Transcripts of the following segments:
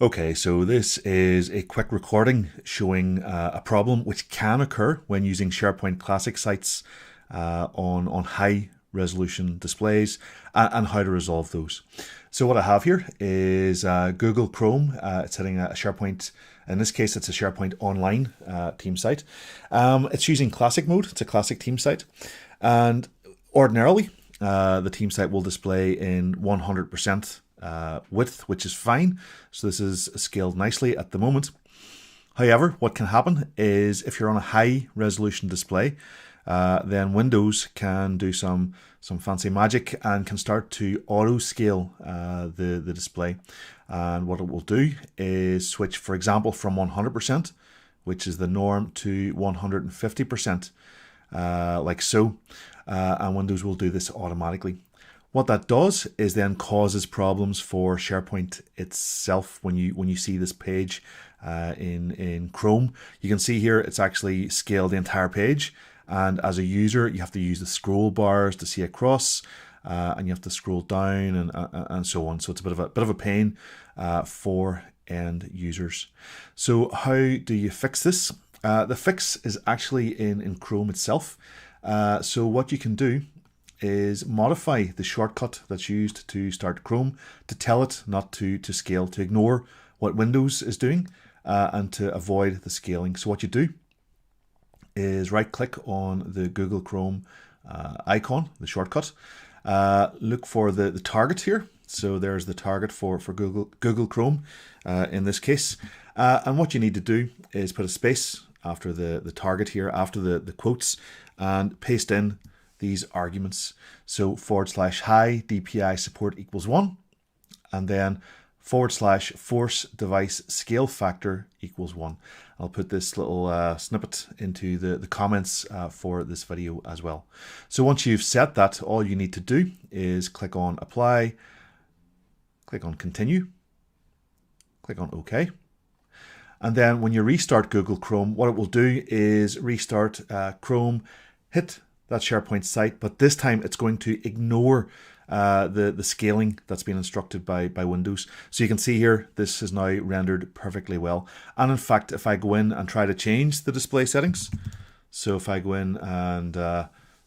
Okay, so this is a quick recording showing a problem which can occur when using SharePoint Classic sites on high resolution displays and how to resolve those. So what I have here is Google Chrome. It's hitting a SharePoint, in this case it's a SharePoint Online team site. It's using Classic mode, it's a Classic team site, and ordinarily the team site will display in 100% width, which is fine. So this is scaled nicely at the moment. However, what can happen is if you're on a high resolution display, then Windows can do some fancy magic and can start to auto scale the display. And what it will do is switch, for example, from 100%, which is the norm, to 150%, like so. And Windows will do this automatically. What that does is then causes problems for SharePoint itself when you see this page in Chrome. You can see here it's actually scaled the entire page, and as a user you have to use the scroll bars to see across, and you have to scroll down and so on. So it's a bit of a pain for end users. So how do you fix this? The fix is actually in Chrome itself. So what you can do is modify the shortcut that's used to start Chrome to tell it not to scale, to ignore what Windows is doing and to avoid the scaling. So what you do is right click on the Google Chrome icon, the shortcut, look for the target here. So there's the target for Google Chrome in this case. And what you need to do is put a space after the target here, after the quotes, and paste in these arguments. So /high-dpi-support equals 1, and then /force device scale factor equals 1. I'll put this little snippet into the comments for this video as well. So once you've set that, all you need to do is click on apply, click on continue, click on OK. And then when you restart Google Chrome, what it will do is restart Chrome, hit that SharePoint site, but this time it's going to ignore the scaling that's been instructed by Windows. So you can see here, this is now rendered perfectly well. And in fact, if I go in and try to change the display settings, so if I go in and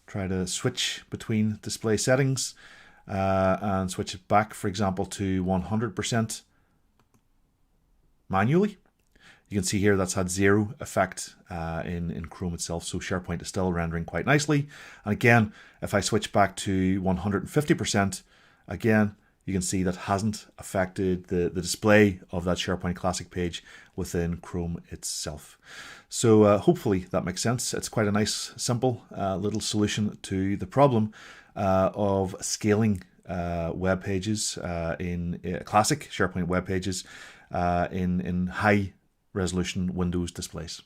try to switch between display settings and switch it back, for example, to 100% manually, you can see here that's had zero effect in Chrome itself. So SharePoint is still rendering quite nicely. And again, if I switch back to 150%, again, you can see that hasn't affected the display of that SharePoint Classic page within Chrome itself. So hopefully that makes sense. It's quite a nice, simple little solution to the problem of scaling web pages in classic SharePoint web pages in high resolution Windows displays.